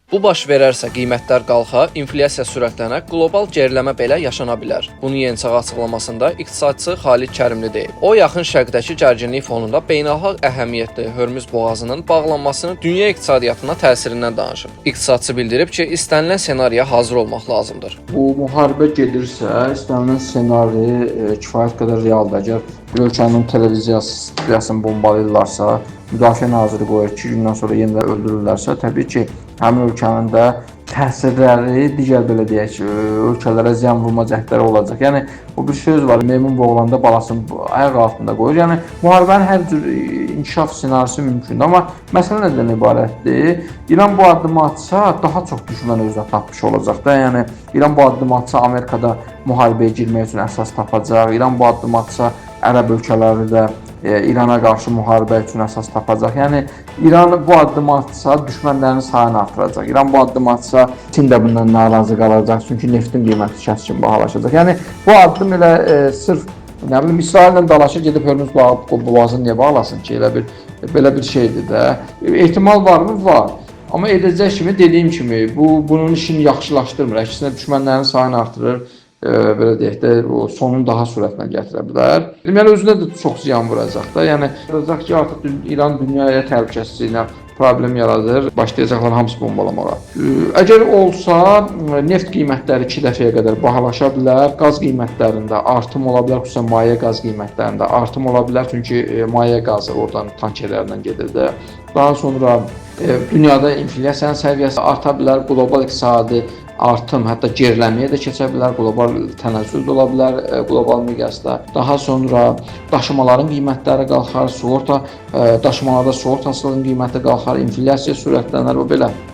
Bu baş verərsə qiymətlər qalxar, inflyasiya sürətlənər, qlobal geriləmə belə yaşana bilər. Bunu Yençağı açıqlamasında iqtisadçı Xalid Kərimli deyib. O, yaxın şərqdəki gərginlik fonunda beynəlxalq əhəmiyyətli Hörmüz boğazının bağlanmasının dünya iqtisadiyyatına təsirindən danışıb. İqtisadçı bildirib ki, istənilən ssenariyə hazır olmaq lazımdır. Bu müharibə gedirsə, istənilən ssenari kifayət qədər realdır. Əgər bir ölkənin televiziyasını bombalayırlarsa, Müdafiə Naziri qoyur 2 gündən sonra yenidən öldürürlərsə, təbii ki, həmin ölkənin də təsirləri digər belə deyək, ölkələrə ziyan vurma cəhdləri olacaq. Yəni bu bir söz var, meymun boğulanda balasını ayaq altında qoyur. Yəni müharibənin hər cür inkişaf ssenarisi mümkündür. Amma məsələ nədən ibarətdir? İran bu addımı atsa, daha çox düşmən özünə tapmış olacaq da. Yəni İran bu addımı atsa, Amerikada müharibəyə girmək üçün əsas tapacaq. İran bu addımı atsa, ərəb ölkələri də İrana qarşı müharibə üçün əsas tapacaq. Yəni İran bu addımı atsa, düşmənlərinin sayını artıracaq. İran bu addımı atsa, Çin də bundan narazı qalacaq. Çünki neftin qiyməti kəskin bahalaşacaq. Yəni bu addım elə sırf nə bilim İsraillə dalaşa gedib Hörmüz boğazını niyə bağlasın ki, belə bir şeydir də. Ehtimal varmı? Var. Amma edəcək kimi dediyim kimi bunun işini yaxşılaşdırmır. Əksinə düşmənlərin sayını artırır. Belə deyək də, o sonun daha sürətlə gətirə bilər. Deməli, özünə də çox ziyan vuracaq da. Yəni, vuracaq ki, artıq İran dünyaya təhlükəsizliyi ilə problem yaradır, başlayacaqlar hamısı bombalamağa. Əgər olsa, neft qiymətləri 2 dəfəyə qədər bahalaşa bilər, qaz qiymətlərində artım ola bilər, xüsusən maye qaz qiymətlərində artım ola bilər, çünki maye qazı oradan tankerlərlə gedir də. Daha sonra dünyada inflyasiyanın səviyyəsi arta bilər, qlobal iqtisadi artım, hətta geriləməyə də keçə bilər, qlobal tənəzzül də ola bilər, qlobal miqyasda. Daha sonra daşımaların qiymətləri qalxar, daşımalarda sığortasının qiyməti qalxar, inflyasiya sürətlənər və belə.